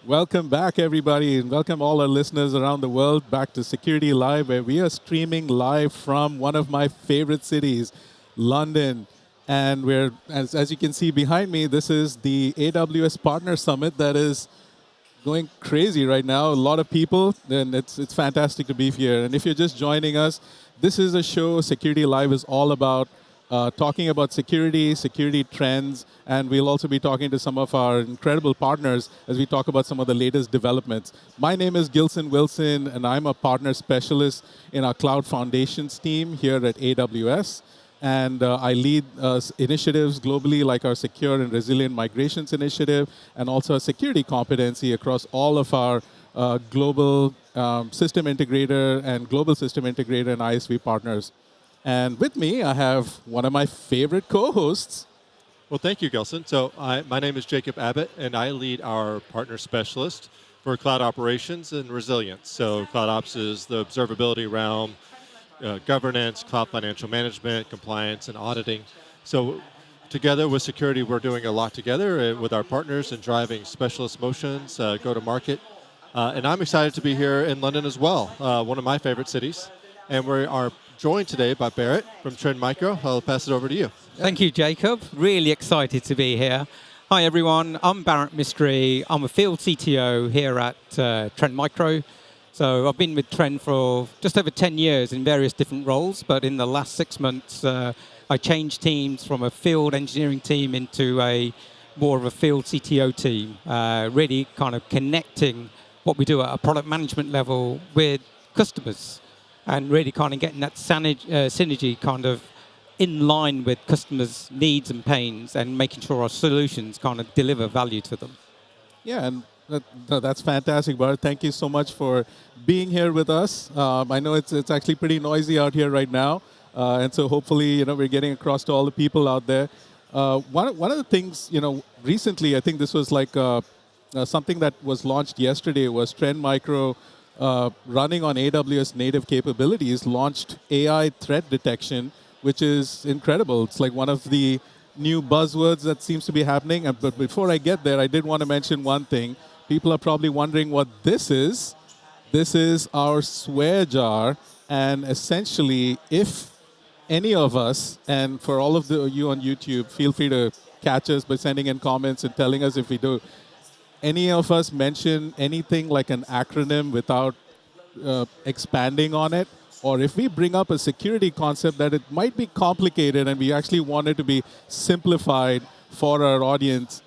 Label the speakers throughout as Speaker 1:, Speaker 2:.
Speaker 1: Welcome back, everybody, and welcome all our listeners around the world back to Security Live, where we are streaming live from one of my favorite cities, London. And as you can see behind me, this is the AWS Partner Summit that is going crazy right now. A lot of people, and it's fantastic to be here. And if you're just joining us, this is a show Security Live is all about talking about security trends, and we'll also be talking to some of our incredible partners as we talk about some of the latest developments. My name is Gilson Wilson, and I'm a partner specialist in our Cloud Foundations team here at AWS. And I lead initiatives globally like our Secure and Resilient Migrations Initiative and also a security competency across all of our global system integrator and global system integrator and ISV partners. And with me, I have one of my favorite co-hosts.
Speaker 2: Well, thank you, Gelson. So my name is Jacob Abbott, and I lead our partner specialist for cloud operations and resilience. So cloud ops is the observability realm, governance, cloud financial management, compliance, and auditing. So together with security, we're doing a lot together with our partners and driving specialist motions, go-to-market. And I'm excited to be here in London as well, one of my favorite cities. And we are joined today by Bharat from Trend Micro. I'll pass it over to you.
Speaker 3: Thank you, Jacob. Really excited to be here. Hi, everyone. I'm Bharat Mistry. I'm a field CTO here at Trend Micro. So I've been with Trend for just over 10 years in various different roles, but in the last 6 months, I changed teams from a field engineering team into more of a field CTO team, really kind of connecting what we do at a product management level with customers and really kind of getting that synergy kind of in line with customers' needs and pains and making sure our solutions kind of deliver value to them.
Speaker 1: Yeah, and that's fantastic, Bharat. Thank you so much for being here with us. I know it's actually pretty noisy out here right now, and so hopefully we're getting across to all the people out there. One of the things recently, I think this was like something that was launched yesterday was Trend Micro. Running on AWS native capabilities, launched AI threat detection, which is incredible. It's like one of the new buzzwords that seems to be happening. But before I get there, I did want to mention one thing. People are probably wondering what this is. This is our swear jar. And essentially, if any of us, and for all of you on YouTube, feel free to catch us by sending in comments and telling us if we do. Any of us mention anything like an acronym without expanding on it, or if we bring up a security concept that it might be complicated and we actually want it to be simplified for our audience,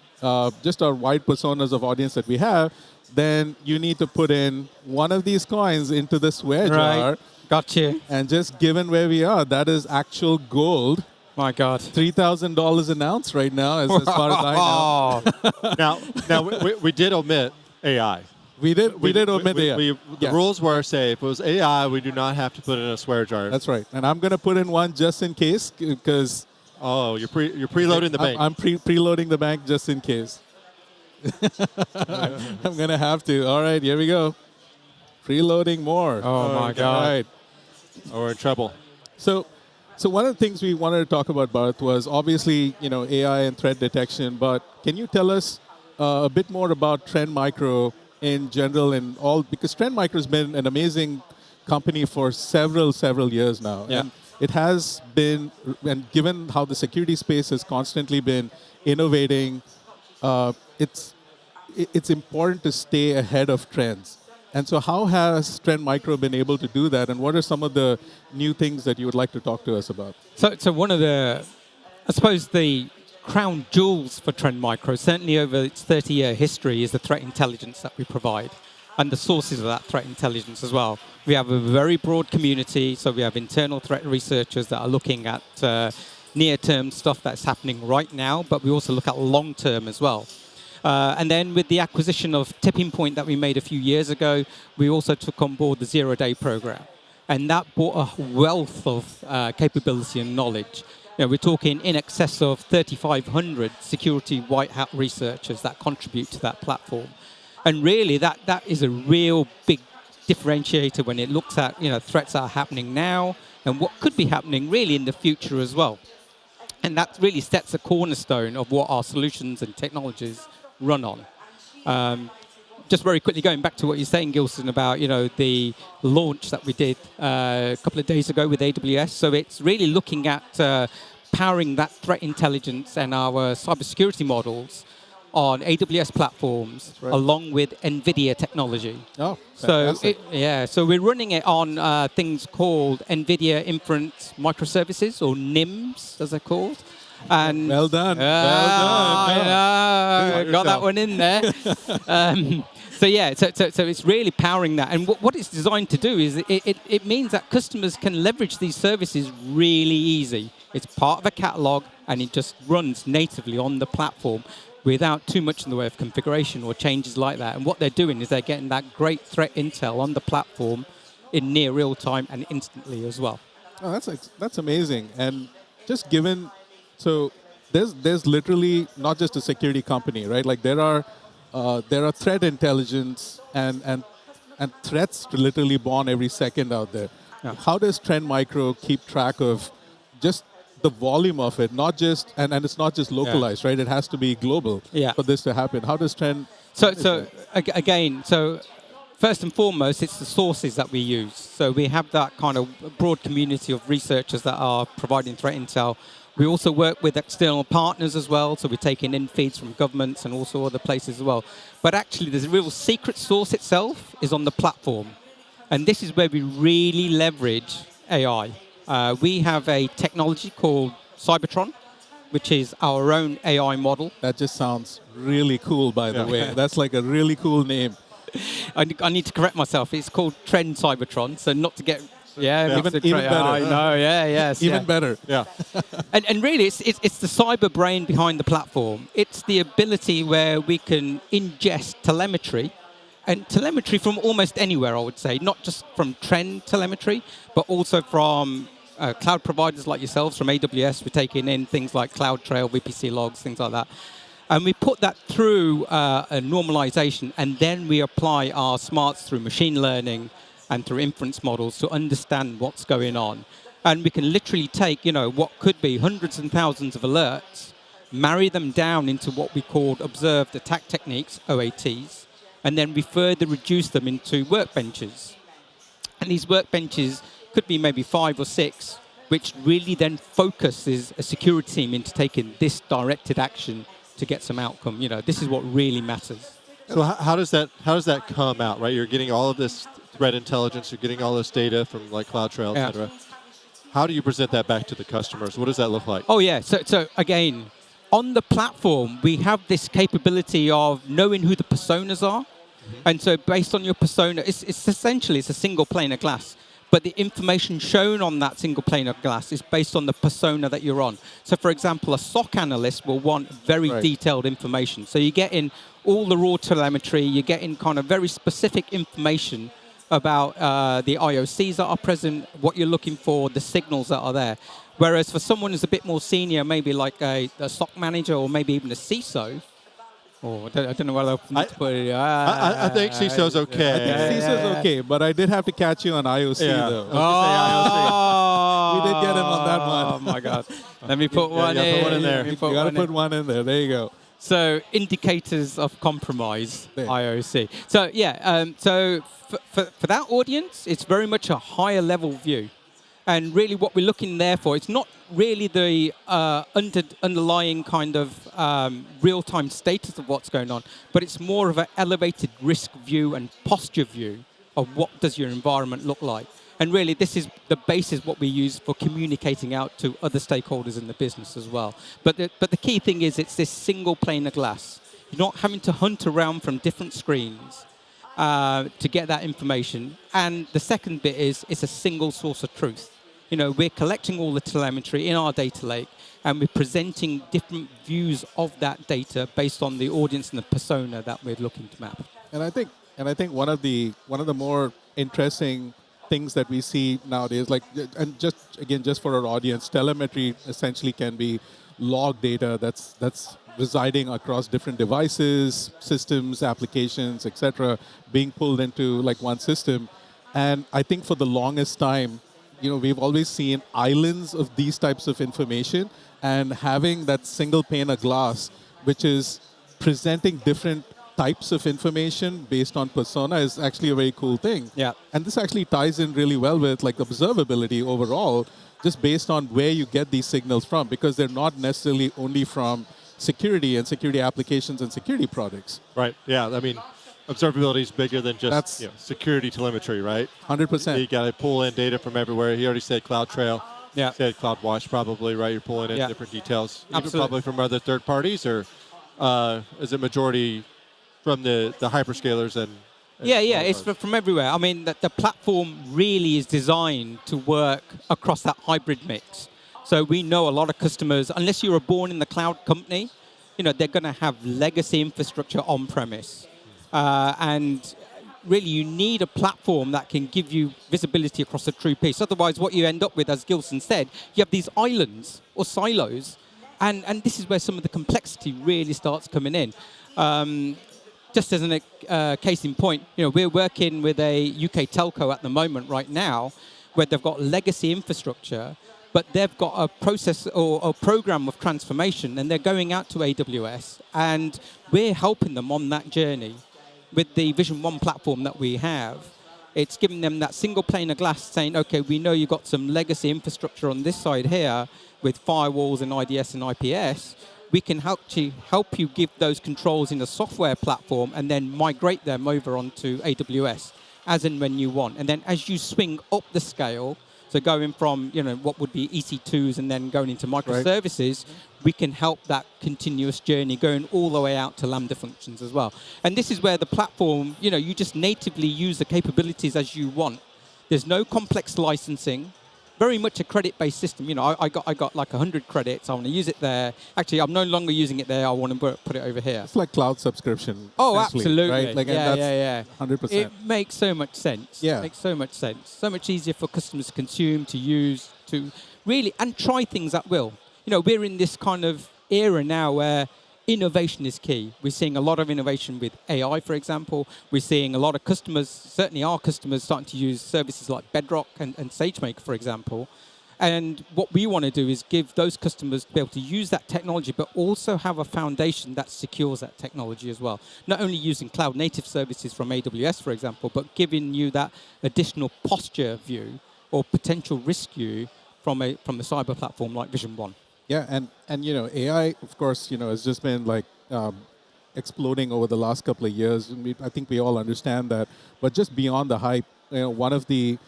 Speaker 1: just our wide personas of audience that we have, then you need to put in one of these coins into the swear jar.
Speaker 3: Gotcha.
Speaker 1: And just given where we are, that is actual gold.
Speaker 3: My God.
Speaker 1: $3,000 an ounce right now, as far as I
Speaker 2: know. now we did omit AI.
Speaker 1: We did omit AI.
Speaker 2: The rules were, say, if it was AI, we do not have to put in a swear jar.
Speaker 1: That's right. And I'm going to put in one just in case, because...
Speaker 2: Oh, you're preloading the bank.
Speaker 1: I'm preloading the bank just in case. I'm going to have to. All right, here we go. Preloading more.
Speaker 3: Oh my God.
Speaker 1: Right.
Speaker 2: Oh, we're in trouble.
Speaker 1: So one of the things we wanted to talk about, Bharat, was obviously AI and threat detection. But can you tell us a bit more about Trend Micro in general and all? Because Trend Micro has been an amazing company for several years now, and it has been. And given how the security space has constantly been innovating, it's important to stay ahead of trends. And so how has Trend Micro been able to do that? And what are some of the new things that you would like to talk to us about?
Speaker 3: So one of the, I suppose, the crown jewels for Trend Micro, certainly over its 30-year history, is the threat intelligence that we provide and the sources of that threat intelligence as well. We have a very broad community, so we have internal threat researchers that are looking at near-term stuff that's happening right now, but we also look at long-term as well. And then with the acquisition of Tipping Point that we made a few years ago, we also took on board the zero-day program. And that brought a wealth of capability and knowledge. We're talking in excess of 3,500 security white hat researchers that contribute to that platform. And really, that is a real big differentiator when it looks at threats that are happening now and what could be happening really in the future as well. And that really sets a cornerstone of what our solutions and technologies run on. just very quickly going back to what you're saying, Gilson, about the launch that we did a couple of days ago with AWS. So it's really looking at powering that threat intelligence and our cybersecurity models on AWS platforms,
Speaker 1: right.
Speaker 3: along with NVIDIA technology.
Speaker 1: Oh,
Speaker 3: so
Speaker 1: fantastic.
Speaker 3: so we're running it on things called NVIDIA Inference Microservices, or NIMS, as they're called. And
Speaker 1: Well done. Well done.
Speaker 3: got that one in there. So it's really powering that. And what it's designed to do is it means that customers can leverage these services really easy. It's part of a catalog, and it just runs natively on the platform without too much in the way of configuration or changes like that. And what they're doing is they're getting that great threat intel on the platform in near real time and instantly as well.
Speaker 1: Oh, that's amazing. And just given, so there's literally not just a security company, right? Like there are threat intelligence and threats literally born every second out there.
Speaker 3: Yeah.
Speaker 1: How does Trend Micro keep track of just the volume of it, not just, and it's not just localized, right? It has to be global for this to happen. How does Trend?
Speaker 3: So first and foremost, it's the sources that we use. So we have that kind of broad community of researchers that are providing threat intel. We also work with external partners as well, so we're taking in feeds from governments and also other places as well. But actually, the real secret source itself is on the platform. And this is where we really leverage AI. We have a technology called Cybertron, which is our own AI model.
Speaker 1: That just sounds really cool, by the way. That's like a really cool name.
Speaker 3: I need to correct myself. It's called Trend Cybertron, so not to get...
Speaker 1: Even better.
Speaker 3: I know,
Speaker 1: Even better.
Speaker 2: Yeah.
Speaker 3: And really, it's the cyber brain behind the platform. It's the ability where we can ingest telemetry, and telemetry from almost anywhere, I would say, not just from Trend telemetry, but also from cloud providers like yourselves, from AWS. We're taking in things like CloudTrail, VPC logs, things like that. And we put that through a normalization, and then we apply our smarts through machine learning and through inference models to understand what's going on. And we can literally take, what could be hundreds and thousands of alerts, marry them down into what we call observed attack techniques, OATs, and then we further reduce them into workbenches. And these workbenches could be maybe 5 or 6, which really then focuses a security team into taking this directed action to get some outcome. This is what really matters.
Speaker 2: So how does that come out, right? You're getting all of this threat intelligence, you're getting all this data from like CloudTrail, et cetera. How do you present that back to the customers? What does that look like?
Speaker 3: Oh, yeah. So again, on the platform, we have this capability of knowing who the personas are. Mm-hmm. And so based on your persona, it's essentially a single pane of glass. But the information shown on that single pane of glass is based on the persona that you're on. So, for example, a SOC analyst will want very detailed information. So you're getting all the raw telemetry, you're getting kind of very specific information about the IOCs that are present, what you're looking for, the signals that are there. Whereas for someone who's a bit more senior, maybe like a SOC manager or maybe even a CISO, I don't know whether to put it.
Speaker 2: I think CISO's okay.
Speaker 1: I think CISO's okay, but I did have to catch you on IOC, though.
Speaker 3: Oh,
Speaker 1: We did get him on that one.
Speaker 3: Oh, my God. Let me put one in.
Speaker 2: Put one in there.
Speaker 1: You got to put one in there. There you go.
Speaker 3: So indicators of compromise, IOC. So so for that audience, it's very much a higher level view. And really what we're looking there for, it's not really the underlying kind of real-time status of what's going on, but it's more of an elevated risk view and posture view of what does your environment look like. And really, this is the basis what we use for communicating out to other stakeholders in the business as well. But the key thing is it's this single pane of glass. You're not having to hunt around from different screens to get that information. And the second bit is it's a single source of truth. We're collecting all the telemetry in our data lake, and we're presenting different views of that data based on the audience and the persona that we're looking to map.
Speaker 1: And I think one of the more interesting things that we see nowadays, and just for our audience, telemetry essentially can be log data that's residing across different devices, systems, applications, etc., being pulled into like one system. And I think for the longest time, we've always seen islands of these types of information, and having that single pane of glass, which is presenting different types of information based on persona is actually a very cool thing.
Speaker 3: Yeah.
Speaker 1: And this actually ties in really well with like observability overall, just based on where you get these signals from, because they're not necessarily only from security and security applications and security products.
Speaker 2: Right. Yeah. I mean, observability is bigger than just security telemetry, right?
Speaker 1: 100%.
Speaker 2: You got to pull in data from everywhere. He already said CloudTrail.
Speaker 3: Yeah.
Speaker 2: Said CloudWatch probably, right? You're pulling in
Speaker 3: Yeah.
Speaker 2: different details. Even
Speaker 3: Absolutely.
Speaker 2: probably from other third parties, or is it majority from the hyperscalers and
Speaker 3: Yeah,
Speaker 2: all
Speaker 3: it's
Speaker 2: those?
Speaker 3: from everywhere. I mean, the platform really is designed to work across that hybrid mix. So we know a lot of customers, unless you were born in the cloud company, they're going to have legacy infrastructure on-premise. And really, you need a platform that can give you visibility across a true piece. Otherwise, what you end up with, as Gilson said, you have these islands or silos, and this is where some of the complexity really starts coming in. Just as a case in point, we're working with a UK telco at the moment right now, where they've got legacy infrastructure, but they've got a process or a program of transformation, and they're going out to AWS, and we're helping them on that journey with the Vision One platform that we have. It's giving them that single pane of glass, saying, okay, we know you've got some legacy infrastructure on this side here with firewalls and IDS and IPS. We can help you give those controls in a software platform and then migrate them over onto AWS as and when you want. And then as you swing up the scale, so going from what would be EC2s and then going into microservices, we can help that continuous journey going all the way out to Lambda functions as well. And this is where the platform, you just natively use the capabilities as you want. There's no complex licensing. Very much a credit-based system. I got like 100 credits. I want to use it there. Actually, I'm no longer using it there. I want to put it over here.
Speaker 1: It's like cloud subscription.
Speaker 3: Oh,
Speaker 1: essentially,
Speaker 3: absolutely.
Speaker 1: Right? Like,
Speaker 3: Yeah,
Speaker 1: and that's
Speaker 3: yeah.
Speaker 1: 100%.
Speaker 3: It makes so much sense.
Speaker 1: Yeah.
Speaker 3: It makes so much sense. So much easier for customers to consume, to use, to really, and try things at will. We're in this kind of era now where innovation is key. We're seeing a lot of innovation with AI, for example. We're seeing a lot of customers, certainly our customers, starting to use services like Bedrock and SageMaker, for example. And what we want to do is give those customers to be able to use that technology, but also have a foundation that secures that technology as well. Not only using cloud native services from AWS, for example, but giving you that additional posture view or potential risk view from the cyber platform like Vision One.
Speaker 1: Yeah, and AI, of course, has just been like exploding over the last couple of years. I think we all understand that. But just beyond the hype, one of the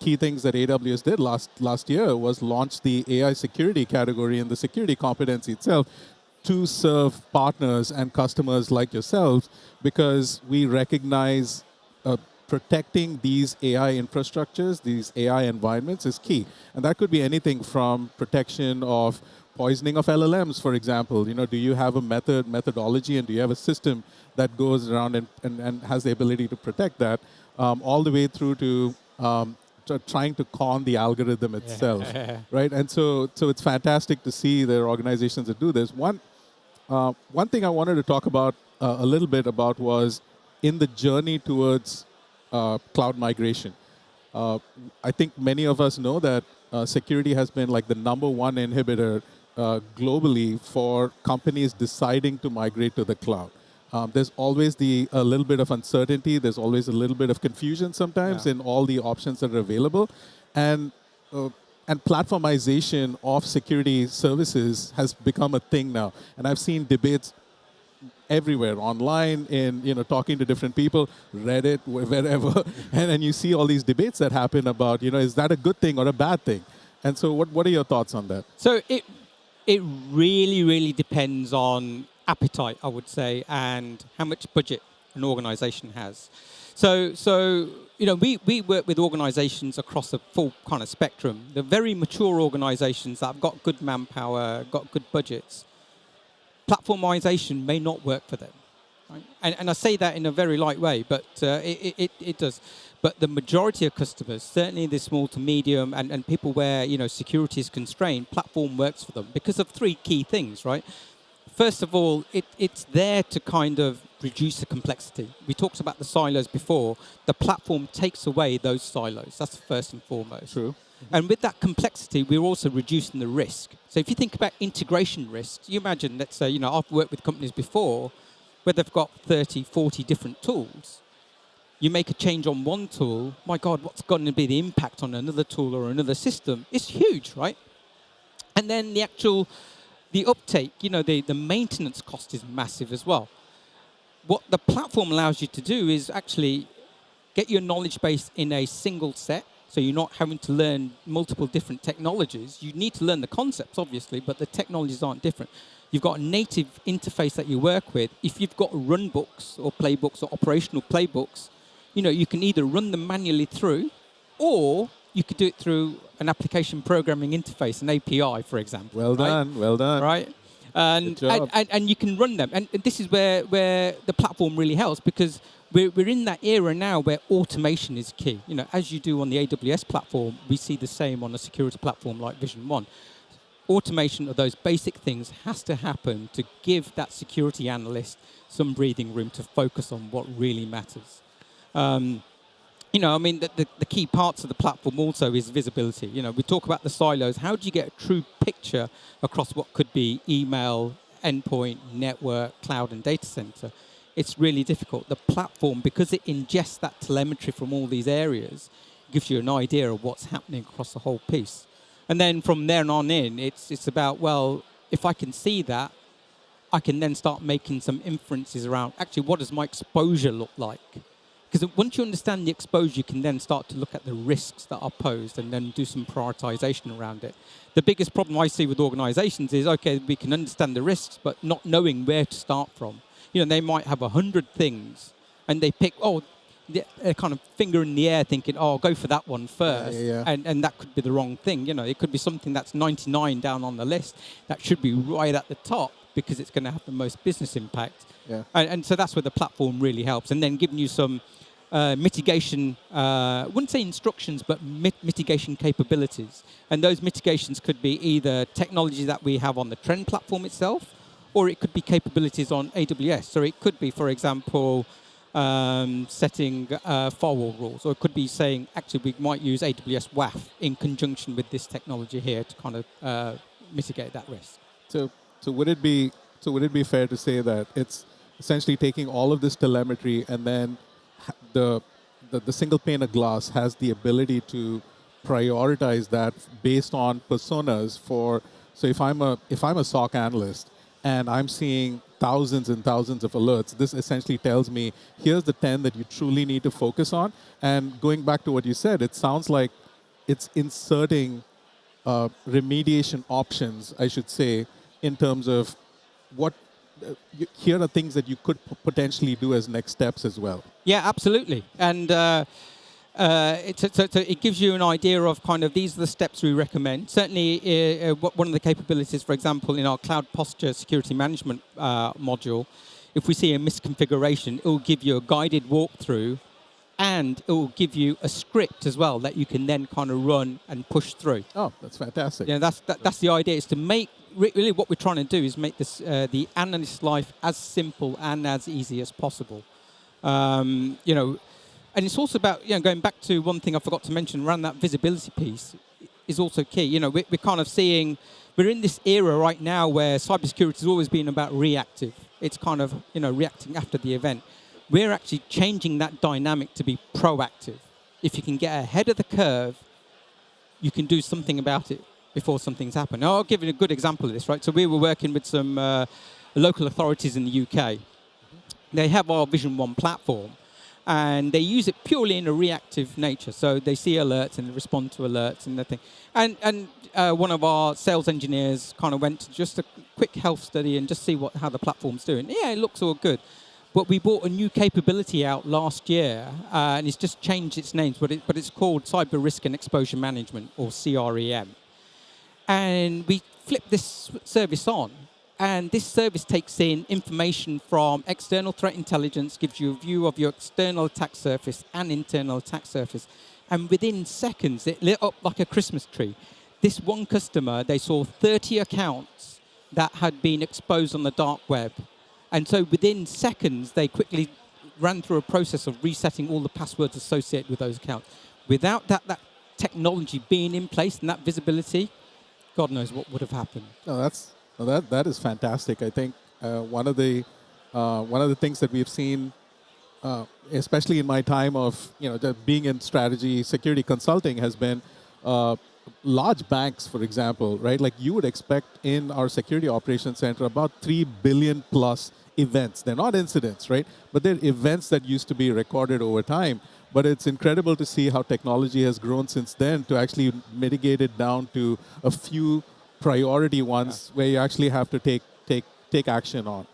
Speaker 1: key things that AWS did last year was launch the AI security category and the security competency itself to serve partners and customers like yourselves, because we recognize protecting these AI infrastructures, these AI environments is key. And that could be anything from protection of poisoning of LLMs, for example. Do you have a methodology, and do you have a system that goes around and has the ability to protect that, all the way through to trying to con the algorithm itself, right? And so it's fantastic to see there are organizations that do this. One thing I wanted to talk about a little bit about was in the journey towards cloud migration. I think many of us know that security has been like the #1 inhibitor globally for companies deciding to migrate to the cloud. There's always a little bit of uncertainty. There's always a little bit of confusion sometimes in all the options that are available, and platformization of security services has become a thing now. And I've seen debates everywhere, online, in talking to different people, Reddit, wherever, and then you see all these debates that happen about is that a good thing or a bad thing? And so, what are your thoughts on that?
Speaker 3: So it really depends on appetite, I would say, and how much budget an organization has. So we work with organizations across a full kind of spectrum. The very mature organizations that have got good manpower, got good budgets, platformization may not work for them. Right? And I say that in a very light way, but it does. But the majority of customers, certainly the small to medium and people where security is constrained, platform works for them because of three key things, right? First of all, it's there to kind of reduce the complexity. We talked about the silos before. The platform takes away those silos. That's first and foremost.
Speaker 1: True.
Speaker 3: And with that complexity, we're also reducing the risk. So if you think about integration risks, you imagine, let's say, I've worked with companies before where they've got 30, 40 different tools. You make a change on one tool, my God, what's going to be the impact on another tool or another system? It's huge, right? And then the uptake, the maintenance cost is massive as well. What the platform allows you to do is actually get your knowledge base in a single set, so you're not having to learn multiple different technologies. You need to learn the concepts, obviously, but the technologies aren't different. You've got a native interface that you work with. If you've got run books or playbooks or operational playbooks, you can either run them manually through, or you could do it through an application programming interface, an API, for example.
Speaker 1: Well done, well done.
Speaker 3: Right? And you can run them. And this is where the platform really helps, because we're in that era now where automation is key. As you do on the AWS platform, we see the same on a security platform like Vision One. Automation of those basic things has to happen to give that security analyst some breathing room to focus on what really matters. The key parts of the platform also is visibility. We talk about the silos. How do you get a true picture across what could be email, endpoint, network, cloud, and data center? It's really difficult. The platform, because it ingests that telemetry from all these areas, gives you an idea of what's happening across the whole piece. And then from there on in, it's about, well, if I can see that, I can then start making some inferences around, actually, what does my exposure look like? Because once you understand the exposure, you can then start to look at the risks that are posed and then do some prioritization around it. The biggest problem I see with organizations is, okay, we can understand the risks, but not knowing where to start from. They might have 100 things, and they pick, they're kind of finger in the air thinking, I'll go for that one first.
Speaker 1: Yeah.
Speaker 3: And that could be the wrong thing. It could be something that's 99 down on the list that should be right at the top because it's going to have the most business impact.
Speaker 1: Yeah.
Speaker 3: And so that's where the platform really helps. And then giving you some mitigation, I wouldn't say instructions, but mitigation capabilities. And those mitigations could be either technology that we have on the Trend platform itself, or it could be capabilities on AWS. So it could be, for example, setting firewall rules, or it could be saying, actually, we might use AWS WAF in conjunction with this technology here to kind of mitigate that risk.
Speaker 1: So would it be fair to say that it's essentially taking all of this telemetry, and then the single pane of glass has the ability to prioritize that based on personas for? So if I'm a SOC analyst and I'm seeing thousands and thousands of alerts, this essentially tells me, here's the 10 that you truly need to focus on. And going back to what you said, it sounds like it's inserting remediation options, I should say, in terms of what, here are things that you could potentially do as next steps as well.
Speaker 3: Yeah, absolutely. And it gives you an idea of kind of, these are the steps we recommend. Certainly, one of the capabilities, for example, in our cloud posture security management module, if we see a misconfiguration, it will give you a guided walkthrough, and it will give you a script as well that you can then kind of run and push through.
Speaker 1: Oh, that's fantastic.
Speaker 3: That's the idea, is to make, really what we're trying to do is make this the analyst's life as simple and as easy as possible. And it's also about, going back to one thing I forgot to mention around that visibility piece is also key. We're kind of seeing, we're in this era right now where cybersecurity has always been about reactive. It's kind of, reacting after the event. We're actually changing that dynamic to be proactive. If you can get ahead of the curve, you can do something about it before something's happened. Now, I'll give you a good example of this, right? So we were working with some local authorities in the UK. They have our Vision One platform, and they use it purely in a reactive nature. So they see alerts and they respond to alerts and that thing. And one of our sales engineers kind of went to just a quick health study and just see how the platform's doing. Yeah, it looks all good. But we brought a new capability out last year, and it's just changed its names, but it's called Cyber Risk and Exposure Management, or CREM. And we flipped this service on. And this service takes in information from external threat intelligence, gives you a view of your external attack surface and internal attack surface. And within seconds, it lit up like a Christmas tree. This one customer, they saw 30 accounts that had been exposed on the dark web. And so within seconds, they quickly ran through a process of resetting all the passwords associated with those accounts. Without that technology being in place and that visibility, God knows what would have happened.
Speaker 1: No, that is fantastic. I think one of the one of the things that we've seen, especially in my time of being in strategy security consulting, has been large banks, for example, right? Like you would expect in our security operations center about 3 billion plus events. They're not incidents, right? But they're events that used to be recorded over time. But it's incredible to see how technology has grown since then to actually mitigate it down to a few priority ones where you actually have to take action on.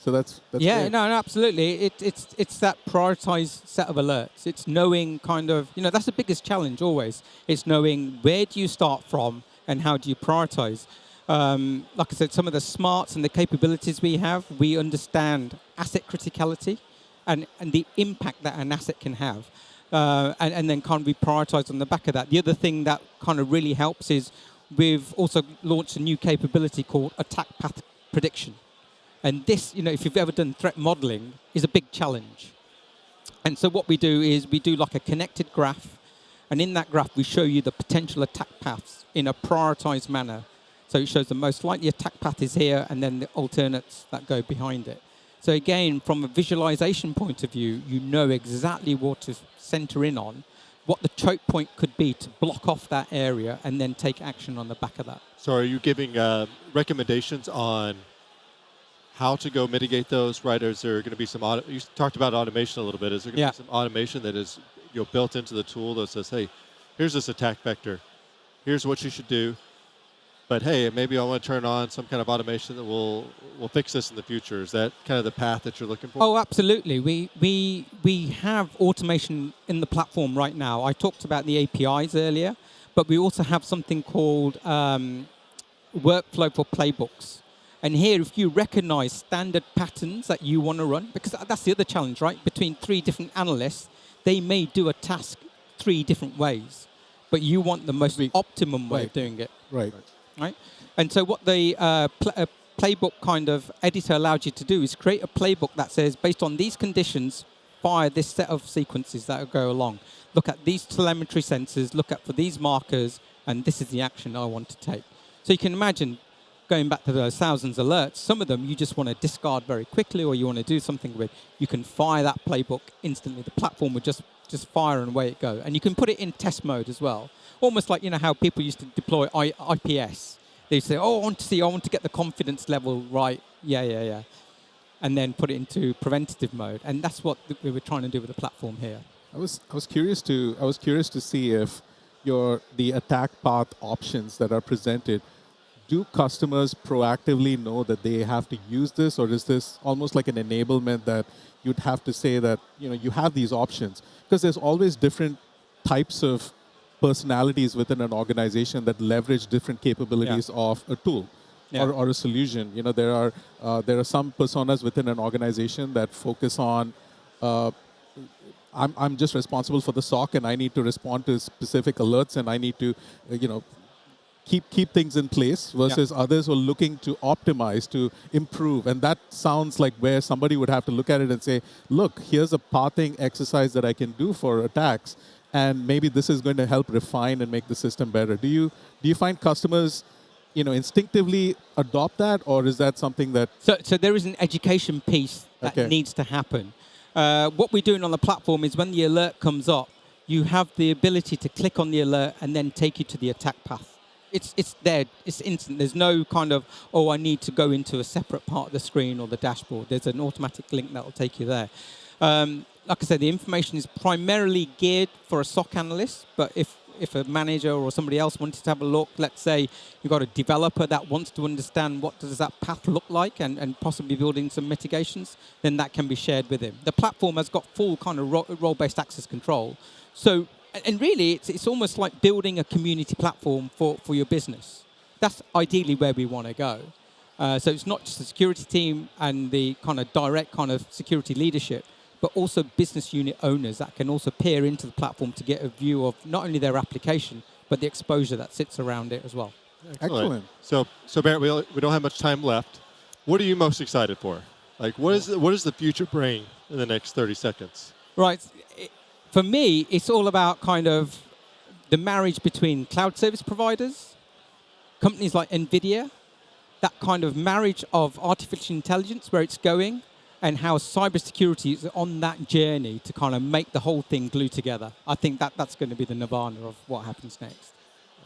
Speaker 1: So that's
Speaker 3: Yeah,
Speaker 1: great.
Speaker 3: no, absolutely. It's that prioritized set of alerts. It's knowing kind of, that's the biggest challenge always. It's knowing where do you start from and how do you prioritize. Like I said, some of the smarts and the capabilities we have, we understand asset criticality and the impact that an asset can have. And then kind of we prioritize on the back of that. The other thing that kind of really helps is we've also launched a new capability called attack path prediction. And this, if you've ever done threat modeling, is a big challenge. And so what we do is we do like a connected graph. And in that graph, we show you the potential attack paths in a prioritized manner. So it shows the most likely attack path is here, and then the alternates that go behind it. So again, from a visualization point of view, you know exactly what to center in on, what the choke point could be to block off that area, and then take action on the back of that.
Speaker 2: So are you giving recommendations on how to go mitigate those, right? Or is there going to be some, you talked about automation a little bit. Is there going to be some automation that is built into the tool that says, hey, here's this attack vector. Here's what you should do. But hey, maybe I want to turn on some kind of automation that will fix this in the future. Is that kind of the path that you're looking for?
Speaker 3: Oh, absolutely. We have automation in the platform right now. I talked about the APIs earlier, but we also have something called workflow for playbooks. And here, if you recognize standard patterns that you want to run, because that's the other challenge, right? Between 3 different analysts, they may do a task 3 different ways, but you want the most optimum way of doing it. Right? And so what the playbook kind of editor allows you to do is create a playbook that says, based on these conditions, fire this set of sequences that will go along. Look at these telemetry sensors, look at for these markers, and this is the action I want to take. So you can imagine, going back to those thousands of alerts, some of them you just want to discard very quickly or you want to do something with. You can fire that playbook instantly. The platform would just fire and away it go. And you can put it in test mode as well. Almost like, how people used to deploy IPS. They say, I want to get the confidence level right. Yeah. And then put it into preventative mode. And that's what we were trying to do with the platform here.
Speaker 1: I was curious to see if the attack path options that are presented, do customers proactively know that they have to use this, or is this almost like an enablement that you'd have to say that you have these options? Because there's always different types of personalities within an organization that leverage different capabilities of a tool or a solution. There are some personas within an organization that focus on I'm just responsible for the SOC and I need to respond to specific alerts and I need to keep things in place versus others who are looking to optimize, to improve. And that sounds like where somebody would have to look at it and say, look, here's a pathing exercise that I can do for attacks. And maybe this is going to help refine and make the system better. Do you find customers, instinctively adopt that, or is that something that...
Speaker 3: So there is an education piece that needs to happen. What we're doing on the platform is when the alert comes up, you have the ability to click on the alert and then take you to the attack path. It's there. It's instant. There's no kind of, I need to go into a separate part of the screen or the dashboard. There's an automatic link that will take you there. Like I said, the information is primarily geared for a SOC analyst, but if a manager or somebody else wanted to have a look, let's say you've got a developer that wants to understand what does that path look like and possibly building some mitigations, then that can be shared with him. The platform has got full kind of role-based access control. So, and really, it's almost like building a community platform for your business. That's ideally where we want to go. So it's not just the security team and the kind of direct kind of security leadership, but also business unit owners that can also peer into the platform to get a view of not only their application, but the exposure that sits around it as well.
Speaker 1: Excellent.
Speaker 2: So Bharat, we don't have much time left. What are you most excited for? Like, what does the future bring in the next 30 seconds?
Speaker 3: Right. For me, it's all about kind of the marriage between cloud service providers, companies like NVIDIA, that kind of marriage of artificial intelligence, where it's going, and how cybersecurity is on that journey to kind of make the whole thing glue together. I think that's going to be the nirvana of what happens next.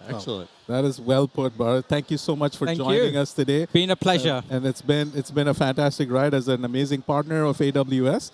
Speaker 2: Excellent.
Speaker 1: That is well put, Bharat. Thank you so much for
Speaker 3: Thank
Speaker 1: joining
Speaker 3: you.
Speaker 1: us today.
Speaker 3: Been a pleasure.
Speaker 1: And it's been a fantastic ride as an amazing partner of AWS.